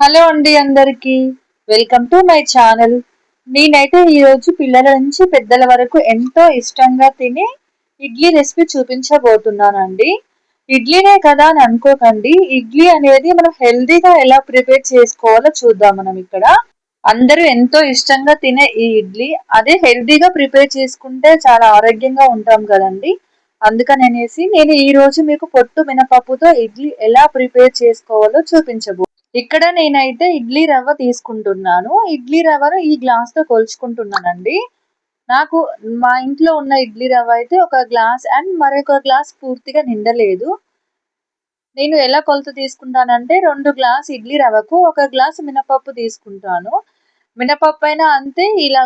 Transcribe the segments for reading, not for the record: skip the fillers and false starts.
Hello అండి అందరికి welcome to my channel. నేనైతే ఈరోజు పిల్లల నుంచి పెద్దల వరకు ఎంతో ఇష్టంగా తినే ఇడ్లీ రెసిపీ చూపించబోతున్నానండి. ఇడ్లీనే కదా అని అనుకోకండి, ఇడ్లీ అనేది మనం హెల్దీగా ఎలా ప్రిపేర్ చేసుకోవాలో చూద్దాం. మనం ఇక్కడ అందరూ ఎంతో ఇష్టంగా తినే ఈ ఇడ్లీ అదే హెల్దీగా ప్రిపేర్ చేసుకుంటే చాలా ఆరోగ్యంగా ఉంటాం కదండి. అందుకనేసి నేను ఈ రోజు మీకు పొట్టు మినపప్పుతో ఇడ్లీ ఎలా ప్రిపేర్ చేసుకోవాలో చూపించబో ఇక్కడ నేనైతే ఇడ్లీ రవ్వ తీసుకుంటున్నాను. ఇడ్లీ రవ్వను ఈ గ్లాస్ తో కొలుచుకుంటున్నానండి. నాకు మా ఇంట్లో ఉన్న ఇడ్లీ రవ్వ అయితే ఒక గ్లాస్ అండ్ మరొక గ్లాస్ పూర్తిగా నిండలేదు. నేను ఎలా కొలత తీసుకుంటానంటే 2 గ్లాస్ ఇడ్లీ రవ్వకు 1 గ్లాస్ మినపప్పు తీసుకుంటాను. మినపప్పు అయినా అంతే, ఇలా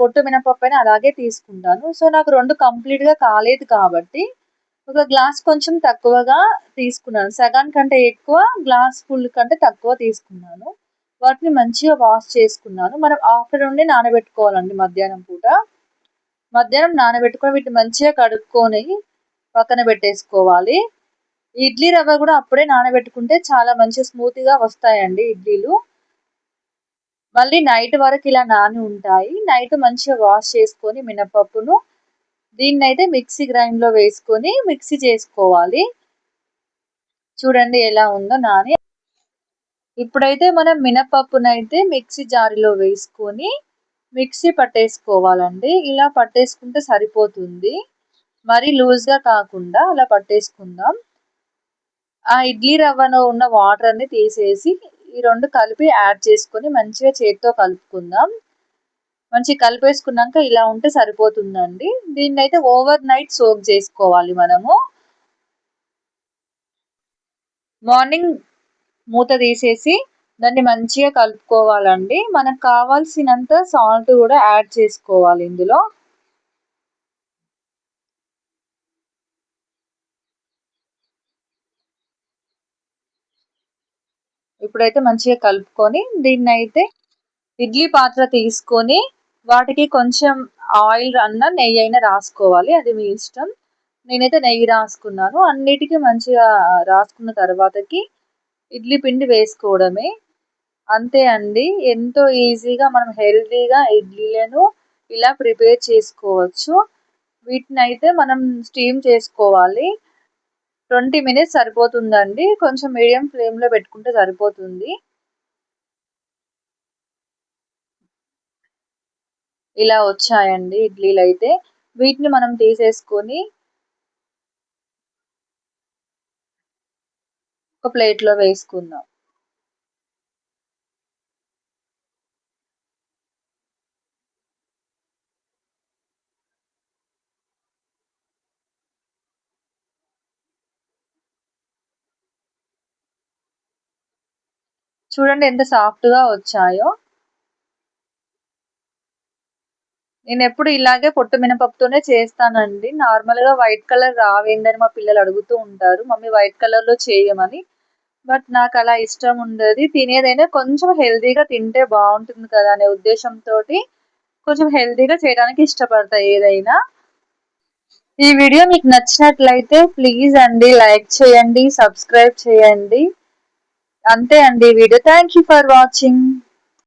పొట్టు మినపప్పు అయినా అలాగే తీసుకుంటాను. సో నాకు 2 కంప్లీట్ గా కాలేదు కాబట్టి ఒక గ్లాస్ కొంచెం తక్కువగా తీసుకున్నాను. సగాని కంటే ఎక్కువ, గ్లాస్ ఫుల్ కంటే తక్కువ తీసుకున్నాను. వాటిని మంచిగా వాష్ చేసుకున్నాను. మనం ఆఫ్టర్నూన్ నానబెట్టుకోవాలండి. మధ్యాహ్నం నానబెట్టుకొని వీటిని మంచిగా కడుక్కొని పక్కన పెట్టేసుకోవాలి. ఇడ్లీ రవ్వ కూడా అప్పుడే నానబెట్టుకుంటే చాలా మంచి స్మూత్ గా వస్తాయండి ఇడ్లీలు. మళ్ళీ నైట్ వరకు ఇలా నాని ఉంటాయి. నైట్ మంచిగా వాష్ చేసుకొని మినపప్పును దీన్నైతే మిక్సీ గ్రైండ్ లో వేసుకొని మిక్సీ చేసుకోవాలి. చూడండి ఎలా ఉందో నాని. ఇప్పుడైతే మనం మినపప్పునైతే మిక్సీ జారీలో వేసుకొని మిక్సీ పట్టేసుకోవాలండి. ఇలా పట్టేసుకుంటే సరిపోతుంది. మరి లూజ్ గా కాకుండా అలా పట్టేసుకుందాం. ఆ ఇడ్లీ రవ్వలో ఉన్న వాటర్ అన్ని తీసేసి ఈ 2 కలిపి యాడ్ చేసుకొని మంచిగా చేతితో కలుపుకుందాం. మంచిగా కలిపేసుకున్నాక ఇలా ఉంటే సరిపోతుందండి. దీన్ని అయితే ఓవర్ నైట్ సోక్ చేసుకోవాలి. మనము మార్నింగ్ మూత తీసేసి దాన్ని మంచిగా కలుపుకోవాలండి. మనకు కావాల్సినంత సాల్ట్ కూడా యాడ్ చేసుకోవాలి ఇందులో. ఇప్పుడైతే మంచిగా కలుపుకొని దీన్నైతే ఇడ్లీ పాత్ర తీసుకొని వాటికి కొంచెం ఆయిల్ అన్న నెయ్యి అయినా రాసుకోవాలి, అది మీ ఇష్టం. నేనైతే నెయ్యి రాసుకున్నాను. అన్నిటికీ మంచిగా రాసుకున్న తర్వాతకి ఇడ్లీ పిండి వేసుకోవడమే. అంతే అండి, ఎంతో ఈజీగా మనం హెల్తీగా ఇడ్లీలను ఇలా ప్రిపేర్ చేసుకోవచ్చు. వీటిని అయితే మనం స్టీమ్ చేసుకోవాలి. 20 మినిట్స్ సరిపోతుందండి. కొంచెం మీడియం ఫ్లేమ్ లో పెట్టుకుంటే సరిపోతుంది. ఇలా వచ్చాయండి ఇడ్లీలు అయితే. వీటిని మనం తీసేసుకొని ఒక ప్లేట్ లో వేసుకుందాం. చూడండి ఎంత సాఫ్ట్ గా వచ్చాయో. నేను ఎప్పుడు ఇలాగే పొట్టు మినపప్పుతోనే చేస్తానండి. నార్మల్ గా వైట్ కలర్ రావేందని మా పిల్లలు అడుగుతూ ఉంటారు, మమ్మీ వైట్ కలర్ లో చేయమని. బట్ నాకు అలా ఇష్టం ఉండదు. తినేదైనా కొంచెం హెల్తీగా తింటే బాగుంటుంది కదా అనే ఉద్దేశంతో కొంచెం హెల్తీగా చేయడానికి ఇష్టపడతా ఏదైనా. ఈ వీడియో మీకు నచ్చినట్లయితే ప్లీజ్ అండి లైక్ చేయండి, సబ్స్క్రైబ్ చేయండి. అంతే అండి video. Thank you for watching.